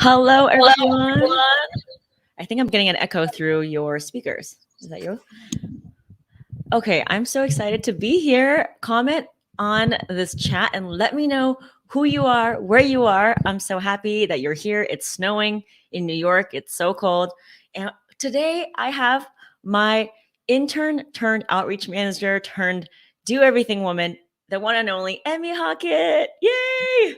Hello, Hello, everyone. everyone. I think I'm getting an echo through your speakers. Is that you? Okay, I'm so excited to be here. Comment on this chat and let me know who you are, where you are. I'm so happy that you're here. It's snowing in New York. It's so cold. And today I have my intern turned outreach manager turned do everything woman, the one and only Emmy Hockett. Yay!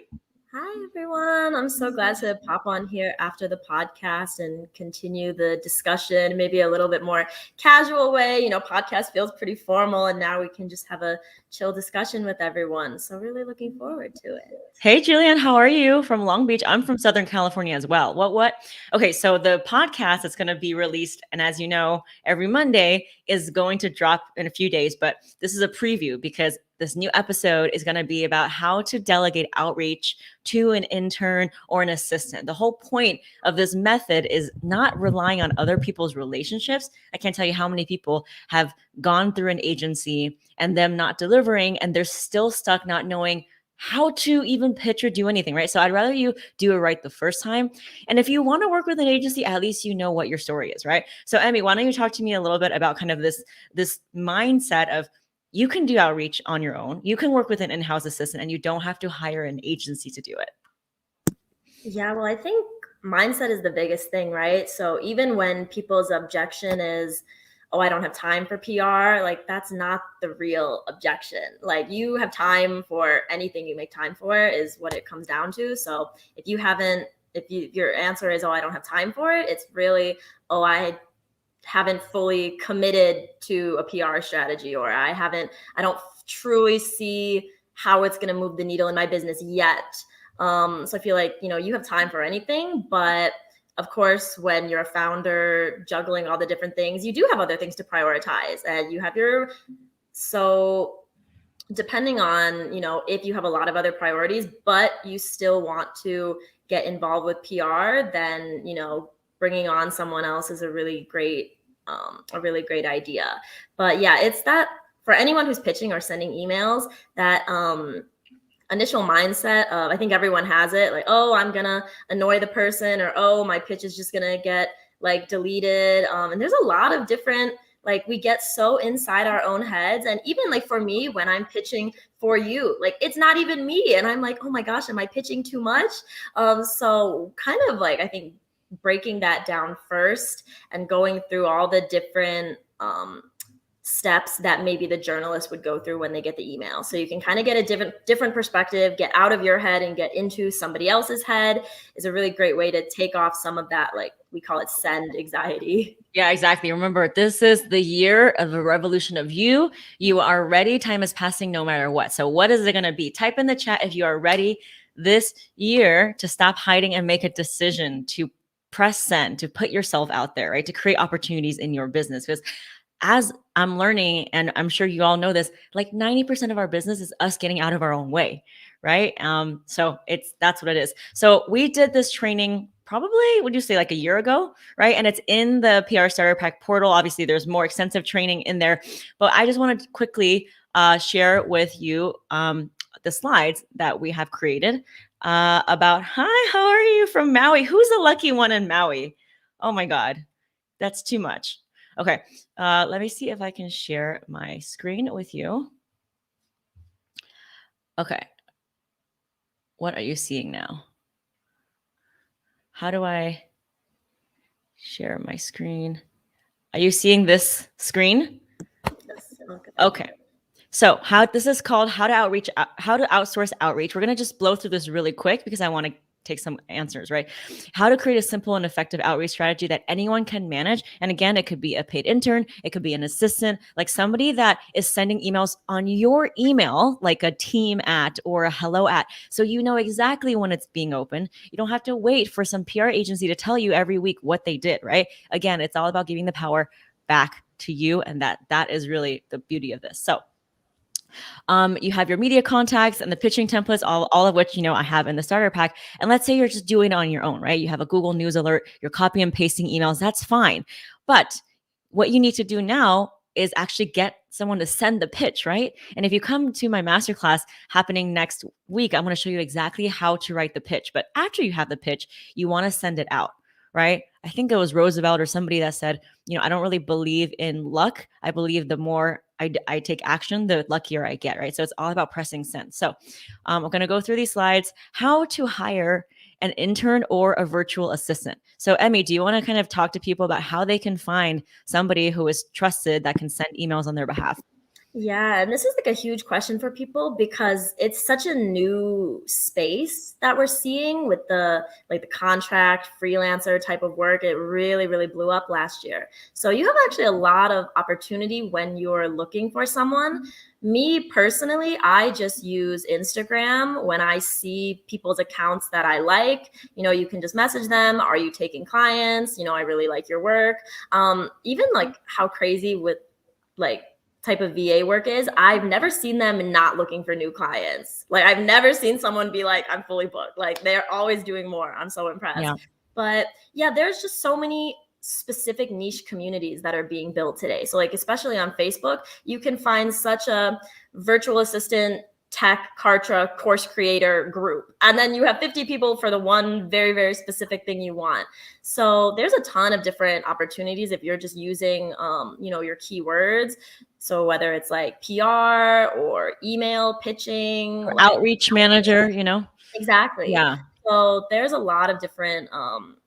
Hi, everyone. I'm so glad to pop on here after the podcast and continue the discussion, maybe a little bit more casual way. Podcast feels pretty formal, and now we can just have a chill discussion with everyone. So really looking forward to it. Hey, Julian, how are you from Long Beach? I'm from Southern California as well. What? Okay, so the podcast is going to be released, and as you know, every Monday is going to drop in a few days, but this is a preview because this new episode is going to be about how to delegate outreach to an intern or an assistant. The whole point of this method is not relying on other people's relationships. I can't tell you how many people have gone through an agency and them not delivering, and they're still stuck not knowing how to even pitch or do anything, right? So I'd rather you do it right the first time. And if you want to work with an agency, at least you know what your story is, right? So Emmy, why don't you talk to me a little bit about kind of this mindset of you can do outreach on your own. You can work with an in-house assistant and you don't have to hire an agency to do it. Yeah, well, I think mindset is the biggest thing, right? So even when people's objection is, oh, I don't have time for PR, like that's not the real objection. Like you have time for anything you make time for is what it comes down to. So if your answer is, oh, I don't have time for it, it's really, oh, I haven't fully committed to a PR strategy, or I don't truly see how it's going to move the needle in my business yet. So I feel like, you have time for anything, but of course, when you're a founder juggling all the different things, you do have other things to prioritize, and so depending on, if you have a lot of other priorities, but you still want to get involved with PR, then, bringing on someone else is a really great idea. But yeah, it's that for anyone who's pitching or sending emails, that initial mindset of, I think everyone has it, like, oh, I'm gonna annoy the person, or oh, my pitch is just gonna get like deleted. And there's a lot of different, like, we get so inside our own heads. And even like for me, when I'm pitching for you, like it's not even me, and I'm like, oh my gosh, am I pitching too much? So kind of like, I think breaking that down first and going through all the different steps that maybe the journalist would go through when they get the email. So you can kind of get a different perspective, get out of your head and get into somebody else's head, is a really great way to take off some of that, like we call it send anxiety. Yeah, exactly. Remember, this is the year of the revolution of you. You are ready. Time is passing no matter what. So what is it going to be? Type in the chat if you are ready this year to stop hiding and make a decision, to press send, to put yourself out there, right? To create opportunities in your business. Because as I'm learning, and I'm sure you all know this, like 90% of our business is us getting out of our own way, right? So that's what it is. So we did this training probably, would you say, like a year ago, right? And it's in the PR Starter Pack portal. Obviously, there's more extensive training in there, but I just wanted to quickly share with you the slides that we have created about, hi, how are you from Maui? Who's the lucky one in Maui? Oh my God, that's too much. Okay, let me see if I can share my screen with you. Okay, what are you seeing now? How do I share my screen? Are you seeing this screen? Okay. So this is called how to outsource outreach. We're going to just blow through this really quick because I want to take some answers, right? How to create a simple and effective outreach strategy that anyone can manage. And again, it could be a paid intern, it could be an assistant, like somebody that is sending emails on your email, like a team at or a hello at. So you know exactly when it's being open. You don't have to wait for some PR agency to tell you every week what they did, right? Again, it's all about giving the power back to you. And that is really the beauty of this. So you have your media contacts and the pitching templates, all of which, I have in the starter pack. And let's say you're just doing it on your own, right? You have a Google News alert, you're copy and pasting emails, that's fine. But what you need to do now is actually get someone to send the pitch, right? And if you come to my masterclass happening next week, I'm going to show you exactly how to write the pitch. But after you have the pitch, you want to send it out, right? I think it was Roosevelt or somebody that said, I don't really believe in luck. I believe the more I take action, the luckier I get, right? So it's all about pressing send. So I'm going to go through these slides. How to hire an intern or a virtual assistant. So Emmy, do you want to kind of talk to people about how they can find somebody who is trusted that can send emails on their behalf? Yeah, and this is like a huge question for people because it's such a new space that we're seeing with the contract freelancer type of work. It really, really blew up last year. So you have actually a lot of opportunity when you're looking for someone. Me personally, I just use Instagram when I see people's accounts that I like. You can just message them. Are you taking clients? I really like your work. Even like how crazy with like type of VA work is, I've never seen them not looking for new clients. Like I've never seen someone be like, I'm fully booked. Like they're always doing more. I'm so impressed. Yeah. But yeah, there's just so many specific niche communities that are being built today. So like, especially on Facebook, you can find such a virtual assistant tech Kartra course creator group. And then you have 50 people for the one very, very specific thing you want. So there's a ton of different opportunities if you're just using, your keywords. So whether it's like PR or email pitching, Or like outreach manager, exactly. Yeah. So there's a lot of different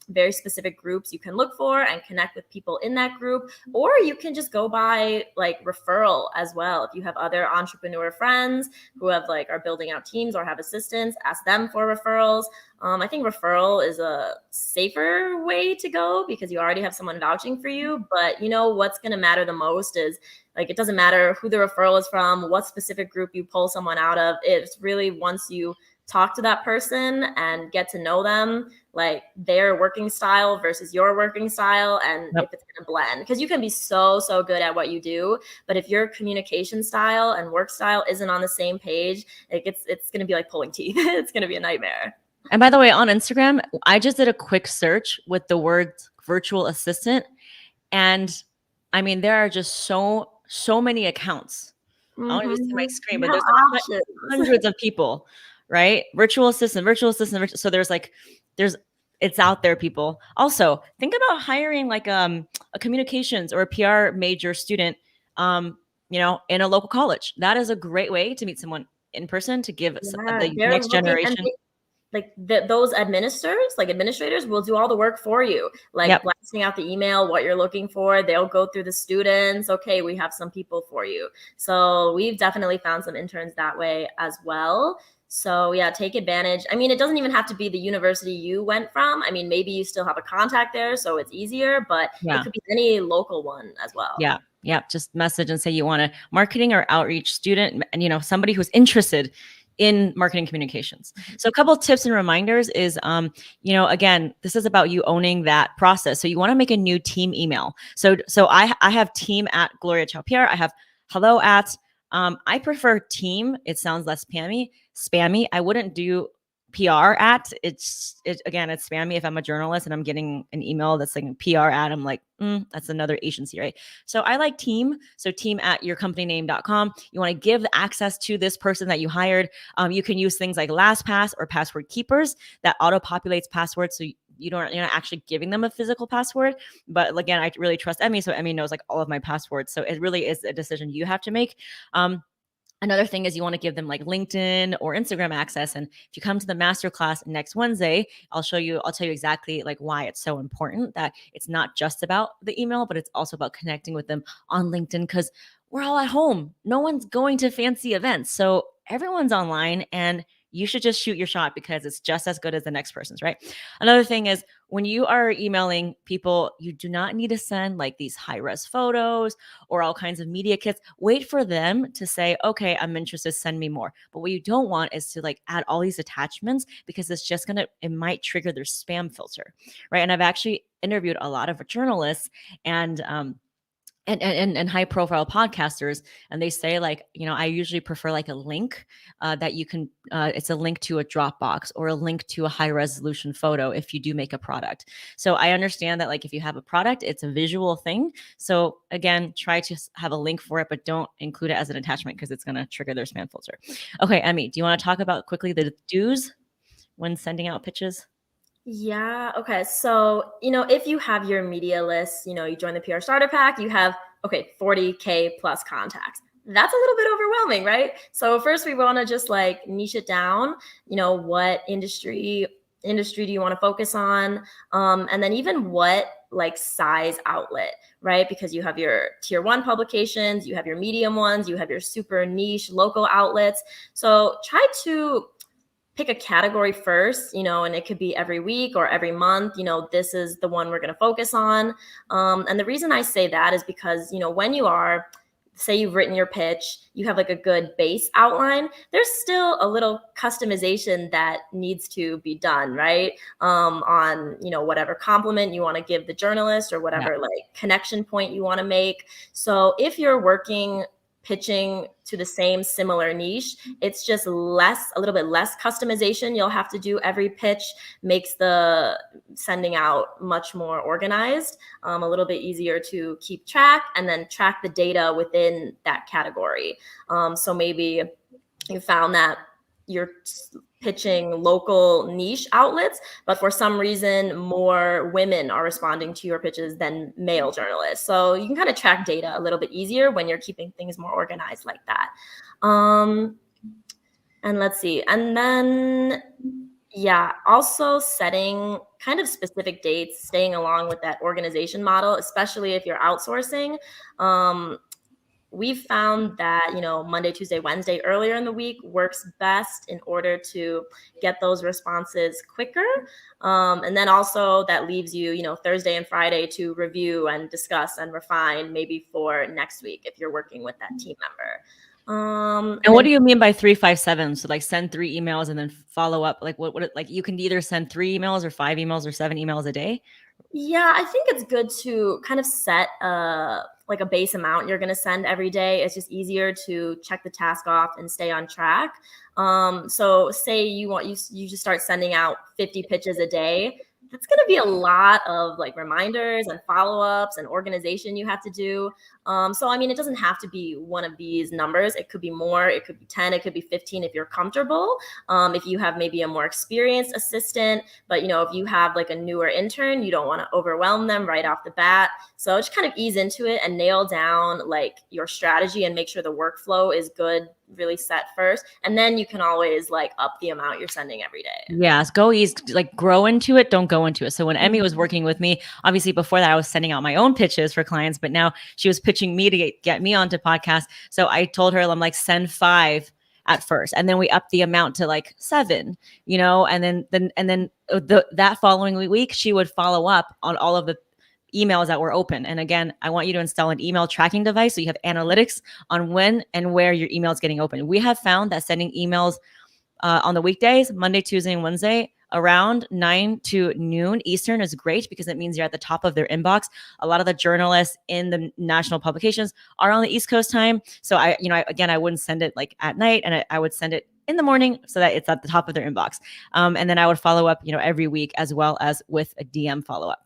very specific groups you can look for and connect with people in that group, or you can just go by like referral as well. If you have other entrepreneur friends who have are building out teams or have assistants, ask them for referrals. I think referral is a safer way to go because you already have someone vouching for you. But what's going to matter the most is it doesn't matter who the referral is from, what specific group you pull someone out of. It's really once you talk to that person and get to know them, like their working style versus your working style, and if it's going to blend, because you can be so good at what you do, but if your communication style and work style isn't on the same page, it's going to be like pulling teeth. It's going to be a nightmare. And by the way, on Instagram, I just did a quick search with the word virtual assistant, and I mean there are just so many accounts. I don't know if you see my screen, but there's like hundreds of people, right? Virtual assistant. So it's out there, people. Also, think about hiring like a communications or a PR major student, in a local college. That is a great way to meet someone in person, to give the next generation. Those administrators will do all the work for you, blasting out the email, what you're looking for. They'll go through the students. Okay, we have some people for you. So we've definitely found some interns that way as well. So yeah, take advantage. I mean, it doesn't even have to be the university you went from. I mean, maybe you still have a contact there, so it's easier, but it could be any local one as well. Yeah. Just message and say you want a marketing or outreach student, and somebody who's interested in marketing communications. So a couple of tips and reminders is, again, this is about you owning that process. So you want to make a new team email. So I have team at Gloria Chow PR. I have hello at, I prefer team. It sounds less spammy. I wouldn't do PR at. It's spammy if I'm a journalist and I'm getting an email that's like a PR ad. I'm like, that's another agency, right? So I like team. So team at yourcompanyname.com. You want to give access to this person that you hired. You can use things like LastPass or password keepers that auto-populates passwords. So you're not actually giving them a physical password. But again, I really trust Emmy. So Emmy knows like all of my passwords. So it really is a decision you have to make. Another thing is you want to give them like LinkedIn or Instagram access. And if you come to the masterclass next Wednesday, I'll tell you exactly like why it's so important that it's not just about the email, but it's also about connecting with them on LinkedIn, because we're all at home. No one's going to fancy events. So everyone's online, and you should just shoot your shot because it's just as good as the next person's, right? Another thing is when you are emailing people, you do not need to send like these high-res photos or all kinds of media kits. Wait for them to say, okay, I'm interested, send me more. But what you don't want is to like add all these attachments, because it might trigger their spam filter, right? And I've actually interviewed a lot of journalists, and and high profile podcasters, and they say like, I usually prefer like a link that you can it's a link to a Dropbox or a link to a high resolution photo if you do make a product. So I understand that like if you have a product, it's a visual thing. So again, try to have a link for it, but don't include it as an attachment because it's going to trigger their spam filter. Okay, Emmy, do you want to talk about quickly the do's when sending out pitches? Yeah. Okay. So, if you have your media list, you join the PR starter pack, you have, okay, 40K plus contacts. That's a little bit overwhelming, right? So first we want to just like niche it down, what industry do you want to focus on? And then even what like size outlet, right? Because you have your tier 1 publications, you have your medium ones, you have your super niche local outlets. So try to pick a category first, and it could be every week or every month, this is the one we're going to focus on. And the reason I say that is because, when you are, say you've written your pitch, you have like a good base outline, there's still a little customization that needs to be done, right? On, whatever compliment you want to give the journalist or whatever like connection point you want to make. So if you're pitching to the same similar niche, it's just a little bit less customization you'll have to do every pitch, makes the sending out much more organized, a little bit easier to keep track, and then track the data within that category. So maybe you found that you're pitching local niche outlets, but for some reason more women are responding to your pitches than male journalists. So you can kind of track data a little bit easier when you're keeping things more organized like that. And let's see. And then, also setting kind of specific dates, staying along with that organization model, especially if you're outsourcing. We've found that, Monday, Tuesday, Wednesday, earlier in the week works best in order to get those responses quicker. And then also that leaves you, Thursday and Friday to review and discuss and refine maybe for next week if you're working with that team member. And what do you mean by 357? So like send 3 emails and then follow up. Like what like you can either send 3 emails or 5 emails or 7 emails a day? Yeah, I think it's good to kind of set like a base amount you're going to send every day. It's just easier to check the task off and stay on track. So say you just start sending out 50 pitches a day. That's going to be a lot of like reminders and follow-ups and organization you have to do. So, I mean, it doesn't have to be one of these numbers. It could be more, it could be 10, it could be 15 if you're comfortable. If you have maybe a more experienced assistant, but, if you have like a newer intern, you don't want to overwhelm them right off the bat. So just kind of ease into it and nail down like your strategy and make sure the workflow is good, really set first. And then you can always like up the amount you're sending every day. Yes, go easy, like grow into it, don't go into it. So when Emmy was working with me, obviously before that I was sending out my own pitches for clients, but now she was pitching me to get me onto podcasts. So I told her, I'm like, send 5 at first, and then we upped the amount to like 7, and then that following week she would follow up on all of the emails that were open. And again, I want you to install an email tracking device so you have analytics on when and where your email is getting open. We have found that sending emails on the weekdays, Monday, Tuesday, and Wednesday, around 9 to noon Eastern is great because it means you're at the top of their inbox. A lot of the journalists in the national publications are on the East Coast time. So I wouldn't send it like at night, and I would send it in the morning so that it's at the top of their inbox. And then I would follow up, every week as well as with a DM follow-up.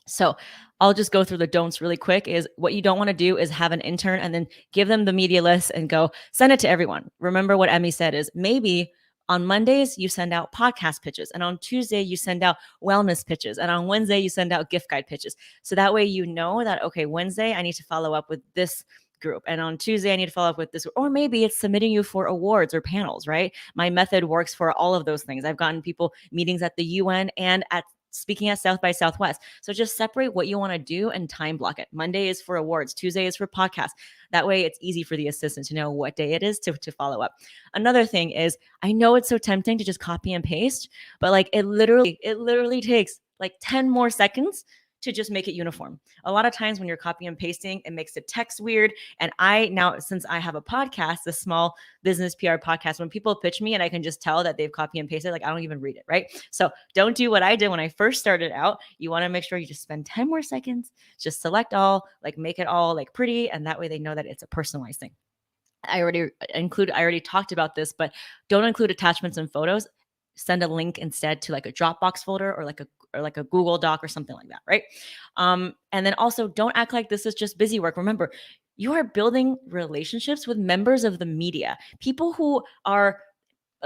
So I'll just go through the don'ts really quick. Is what you don't want to do is have an intern and then give them the media list and go send it to everyone. Remember what Emmy said is maybe on Mondays you send out podcast pitches, and on Tuesday you send out wellness pitches, and on Wednesday you send out gift guide pitches. So that way you know that, okay, Wednesday I need to follow up with this group, and on Tuesday I need to follow up with this, or maybe it's submitting you for awards or panels, right? My method works for all of those things. I've gotten people meetings at the UN and at speaking at South by Southwest. So just separate what you want to do and time block it. Monday is for awards. Tuesday is for podcasts. That way it's easy for the assistant to know what day it is to follow up. Another thing is, I know it's so tempting to just copy and paste, but like it literally takes like 10 more seconds to just make it uniform. A lot of times when you're copy and pasting, it makes the text weird. And I now, since I have a podcast, a small business PR podcast, when people pitch me and I can just tell that they've copy and pasted, like I don't even read it, right? So don't do what I did when I first started out. You want to make sure you just spend 10 more seconds, just select all, like make it all like pretty. And that way they know that it's a personalized thing. I already talked about this, but don't include attachments and photos. Send a link instead to like a Dropbox folder or like a Google Doc or something like that, right? And then also don't act like this is just busy work. Remember, you are building relationships with members of the media, people who are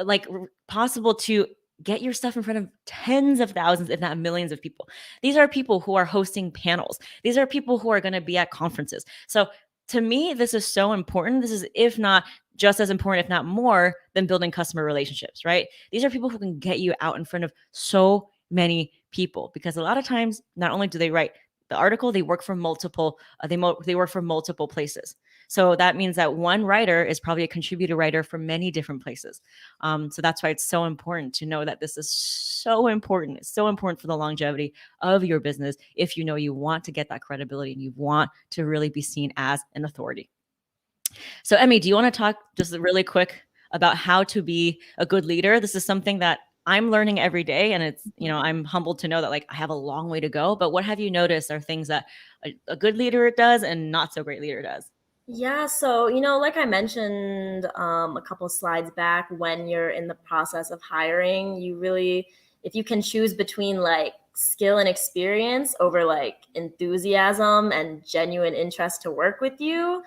like possible to get your stuff in front of tens of thousands, if not millions of people. These are people who are hosting panels. These are people who are going to be at conferences. So to me, this is so important. This is, if not just as important, if not more, than building customer relationships, right? These are people who can get you out in front of so many people, because a lot of times, not only do they write the article, they work for multiple, they work for multiple places. So that means that one writer is probably a contributor writer for many different places. So that's why it's so important to know that this is so important. It's so important for the longevity of your business if you know you want to get that credibility and you want to really be seen as an authority. So Emmy, do you want to talk just really quick about how to be a good leader? This is something that I'm learning every day, and it's, I'm humbled to know that like I have a long way to go. But what have you noticed are things that a good leader does and not so great leader does? Yeah, so like I mentioned a couple slides back, when you're in the process of hiring, if you can choose between like skill and experience over like enthusiasm and genuine interest to work with you,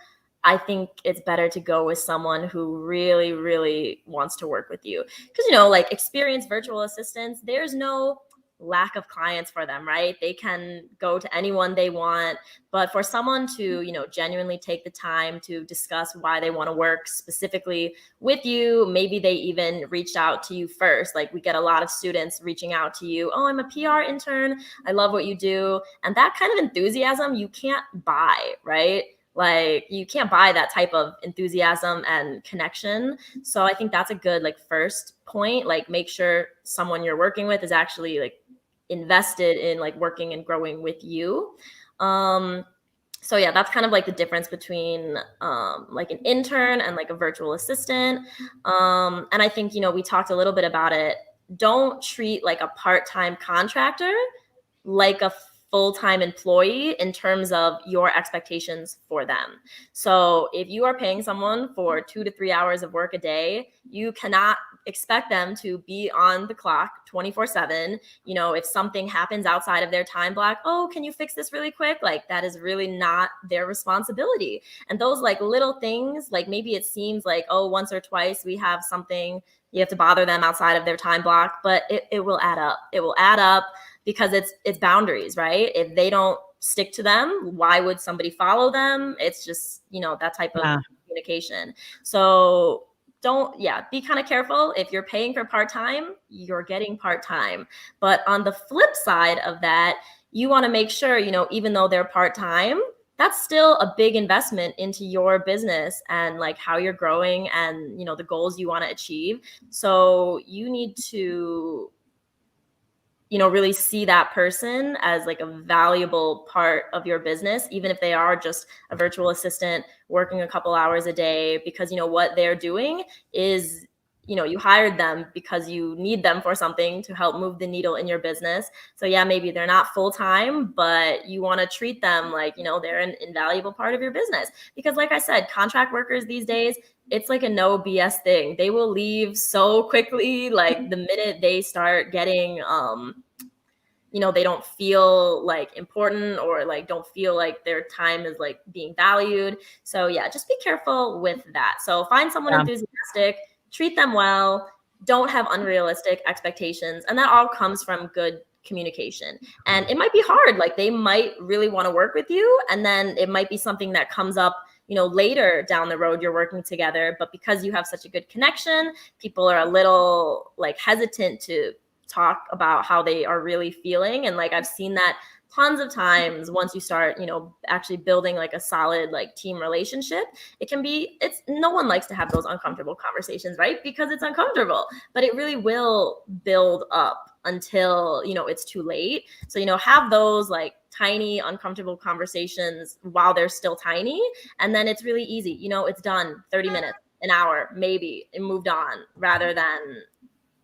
I think it's better to go with someone who really, really wants to work with you. Because like experienced virtual assistants, there's no lack of clients for them, right? They can go to anyone they want. But for someone to, genuinely take the time to discuss why they want to work specifically with you, maybe they even reached out to you first. Like we get a lot of students reaching out to you. Oh, I'm a PR intern. I love what you do. And that kind of enthusiasm you can't buy, right? Like you can't buy that type of enthusiasm and connection. So I think that's a good like first point. Like make sure someone you're working with is actually like invested in like working and growing with you. So yeah, that's kind of like the difference between like an intern and like a virtual assistant. And I think, we talked a little bit about it. Don't treat like a part-time contractor like a full-time employee in terms of your expectations for them. So if you are paying someone for 2 to 3 hours of work a day, you cannot expect them to be on the clock 24/7. If something happens outside of their time block, oh, can you fix this really quick? Like that is really not their responsibility. And those like little things, like maybe it seems like, oh, once or twice we have something, you have to bother them outside of their time block, but it will add up. It will add up because it's boundaries, right? If they don't stick to them, why would somebody follow them? It's just, that type of communication. So be kind of careful. If you're paying for part-time, you're getting part-time. But on the flip side of that, you want to make sure, even though they're part-time, that's still a big investment into your business and like how you're growing and, the goals you want to achieve. So you need to really see that person as like a valuable part of your business, even if they are just a virtual assistant working a couple hours a day, because what they're doing is, you hired them because you need them for something to help move the needle in your business. So yeah, maybe they're not full-time, but you want to treat them like, they're an invaluable part of your business. Because like I said, contract workers these days, it's like a no BS thing. They will leave so quickly, like the minute they start getting, they don't feel like important or like don't feel like their time is like being valued. So yeah, just be careful with that. So find someone enthusiastic, treat them well, don't have unrealistic expectations. And that all comes from good communication. And it might be hard. Like they might really want to work with you. And then it might be something that comes up later down the road, you're working together, but because you have such a good connection, people are a little like hesitant to talk about how they are really feeling. And like, I've seen that tons of times. Once you start, actually building like a solid like team relationship, it's no one likes to have those uncomfortable conversations, right? Because it's uncomfortable, but it really will build up until, it's too late. So, have those like tiny, uncomfortable conversations while they're still tiny. And then it's really easy. You know, it's done 30 minutes, an hour, maybe, and moved on, rather than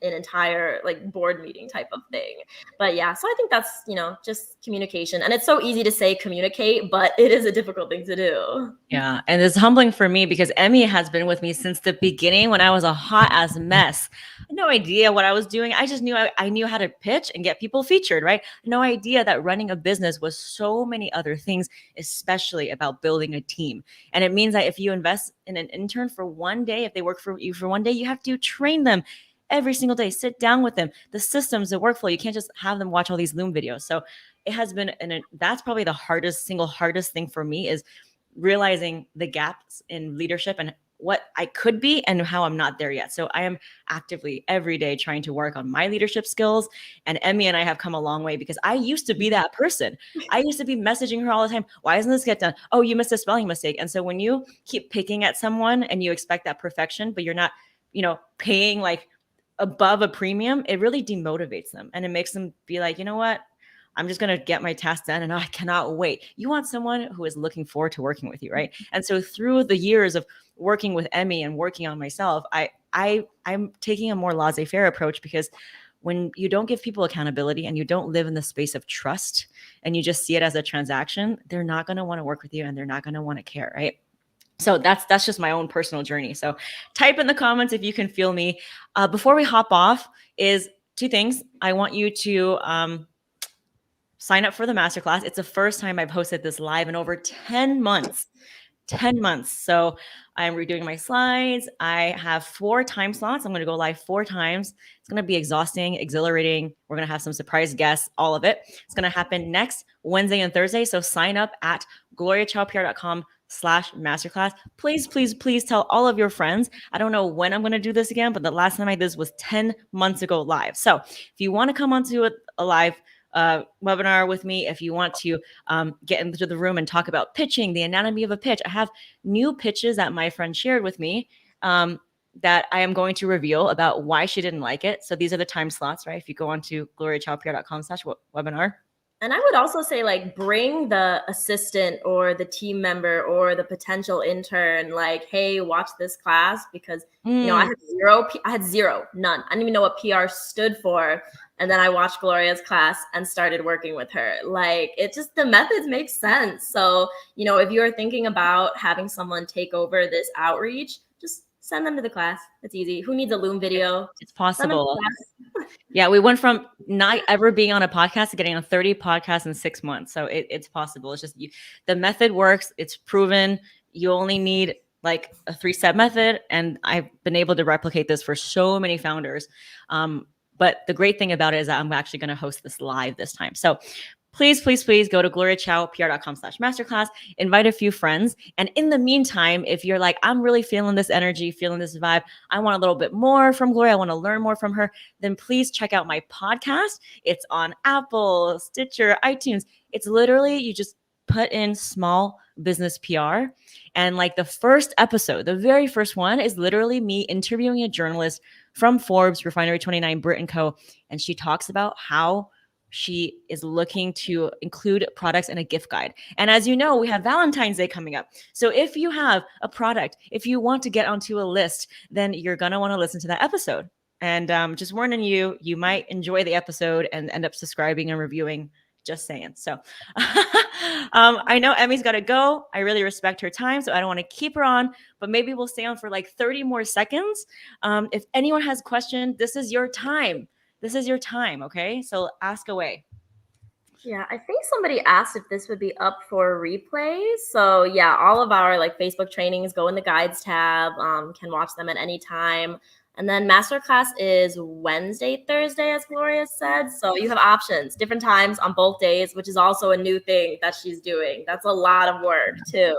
an entire like board meeting type of thing. But yeah, so I think that's, you know, just communication. And it's so easy to say communicate, but it is a difficult thing to do. Yeah. And it's humbling for me because Emmy has been with me since the beginning when I was a hot ass mess. I had no idea what I was doing. I just knew I knew how to pitch and get people featured, right? No idea that running a business was so many other things, especially about building a team. And it means that if you invest in an intern for one day, if they work for you for one day, you have to train them every single day, sit down with them, the systems, the workflow. You can't just have them watch all these Loom videos. So it has been, and that's probably the single hardest thing for me is realizing the gaps in leadership and what I could be and how I'm not there yet. So I am actively every day trying to work on my leadership skills. And Emmy and I have come a long way because I used to be that person. I used to be messaging her all the time. Why doesn't this get done? Oh, you missed a spelling mistake. And so when you keep picking at someone and you expect that perfection, but you're not, paying like above a premium, it really demotivates them. And it makes them be like, you know what? I'm just going to get my task done and I cannot wait. You want someone who is looking forward to working with you, right? And so through the years of working with Emmy and working on myself, I'm taking a more laissez-faire approach because when you don't give people accountability and you don't live in the space of trust and you just see it as a transaction, they're not going to want to work with you and they're not going to want to care, right? So that's just my own personal journey. So type in the comments if you can feel me. Before we hop off is two things. I want you to sign up for the masterclass. It's the first time I've hosted this live in over 10 months. 10 months. So I'm redoing my slides. I have 4 time slots. I'm going to go live 4 times. It's going to be exhausting, exhilarating. We're going to have some surprise guests, all of it. It's going to happen next Wednesday and Thursday. So sign up at gloriachowpr.com/masterclass. Please, please, please tell all of your friends. I don't know when I'm going to do this again, but the last time I did this was 10 months ago live. So if you want to come onto a live webinar with me, if you want to get into the room and talk about pitching, the anatomy of a pitch, I have new pitches that my friend shared with me that I am going to reveal about why she didn't like it. So these are the time slots, right? If you go on to gloriachowpr.com/webinar. And I would also say, like, bring the assistant or the team member or the potential intern, like, hey, watch this class, because I had zero, none. I didn't even know what PR stood for. And then I watched Gloria's class and started working with her. Like, it just, the methods make sense. So, if you're thinking about having someone take over this outreach, just send them to the class. It's easy. Who needs a Loom video? It's possible. Yeah, we went from not ever being on a podcast to getting on 30 podcasts in 6 months. So it's possible. It's just the method works. It's proven. You only need like a 3-step method. And I've been able to replicate this for so many founders. But the great thing about it is that I'm actually going to host this live this time. So please, please, please go to gloriachowpr.com/masterclass, invite a few friends. And in the meantime, if you're like, I'm really feeling this energy, feeling this vibe, I want a little bit more from Gloria, I want to learn more from her, then please check out my podcast. It's on Apple, Stitcher, iTunes. It's literally, you just put in small business PR. And like the first episode, the very first one is literally me interviewing a journalist from Forbes, Refinery 29, Brit & Co. And she talks about how she is looking to include products in a gift guide. And as you know, we have Valentine's Day coming up. So if you have a product, if you want to get onto a list, then you're going to want to listen to that episode. And just warning you, you might enjoy the episode and end up subscribing and reviewing. Just saying. So I know Emmy's got to go. I really respect her time, so I don't want to keep her on, but maybe we'll stay on for like 30 more seconds. If anyone has questions, this is your time. This is your time, okay? So ask away. Yeah, I think somebody asked if this would be up for replays. So yeah, all of our like Facebook trainings go in the guides tab. Can watch them at any time. And then masterclass is Wednesday, Thursday, as Gloria said. So you have options, different times on both days, which is also a new thing that she's doing. That's a lot of work too.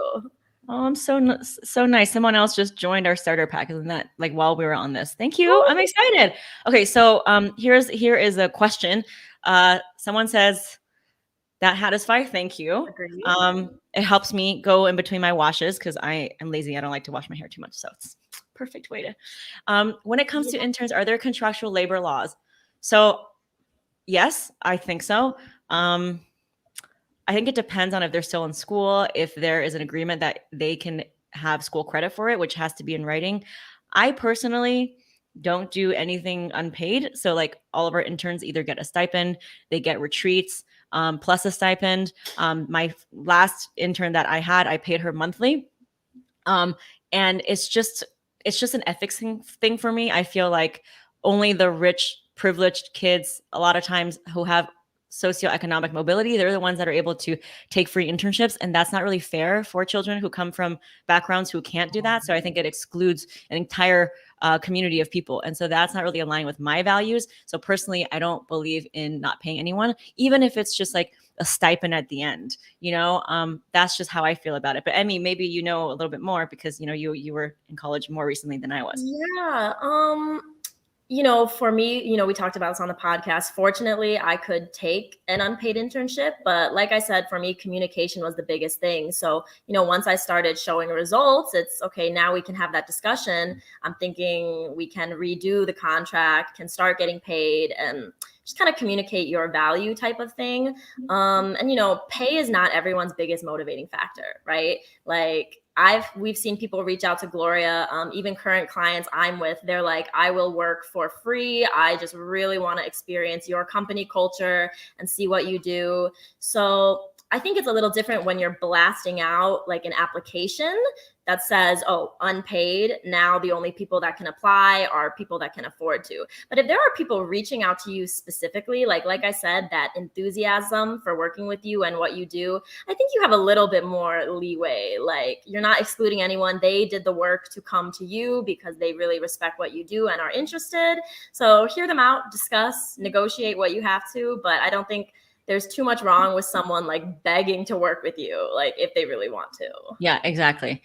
Oh, I'm so nice. Someone else just joined our starter pack. Isn't that like while we were on this? Thank you. I'm excited. Okay, so here is a question. Someone says, that hat is fire. Thank you. It helps me go in between my washes because I am lazy. I don't like to wash my hair too much. So it's perfect way to. When it comes to interns, are there contractual labor laws? So yes, I think so. I think it depends on if they're still in school, if there is an agreement that they can have school credit for it, which has to be in writing. I personally don't do anything unpaid. So, like, all of our interns either get a stipend, they get retreats, plus a stipend. My last intern that I had, I paid her monthly. Um, and it's just an ethics thing for me. I feel like only the rich, privileged kids, a lot of times, who have socioeconomic mobility, they're the ones that are able to take free internships, and that's not really fair for children who come from backgrounds who can't do that. So I think it excludes an entire community of people, and so that's not really aligned with my values. So personally, I don't believe in not paying anyone, even if it's just like a stipend at the end. That's just how I feel about it. But Emmy, maybe you know a little bit more because you were in college more recently than I was. Yeah. For me, we talked about this on the podcast. Fortunately, I could take an unpaid internship, but like I said, for me, communication was the biggest thing. So, once I started showing results, it's okay, now we can have that discussion. I'm thinking we can redo the contract, can start getting paid, and just kind of communicate your value type of thing. And pay is not everyone's biggest motivating factor, right? Like, we've seen people reach out to Gloria, even current clients I'm with, they're like, I will work for free. I just really want to experience your company culture and see what you do. So I think it's a little different when you're blasting out like an application that says, oh, unpaid. Now the only people that can apply are people that can afford to. But if there are people reaching out to you specifically, like I said, that enthusiasm for working with you and what you do, I think you have a little bit more leeway. Like, you're not excluding anyone. They did the work to come to you because they really respect what you do and are interested. So hear them out, discuss, negotiate what you have to. But I don't think there's too much wrong with someone like begging to work with you, like if they really want to. Yeah, exactly.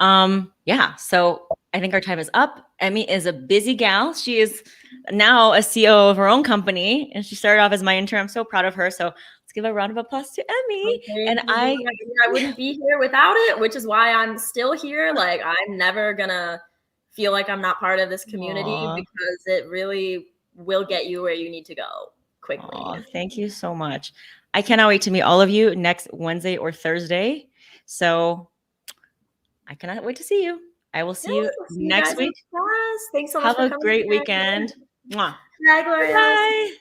Yeah. So I think our time is up. Emmy is a busy gal. She is now a CEO of her own company, and she started off as my intern. I'm so proud of her. So let's give a round of applause to Emmy. And I wouldn't be here without it, which is why I'm still here. Like, I'm never gonna feel like I'm not part of this community. Aww. Because it really will get you where you need to go quickly. Aww, thank you so much. I cannot wait to meet all of you next Wednesday or Thursday. So I cannot wait to see you. I will see you next week. Thanks so much. Have a great weekend. Mwah. Bye, Gloria. Bye.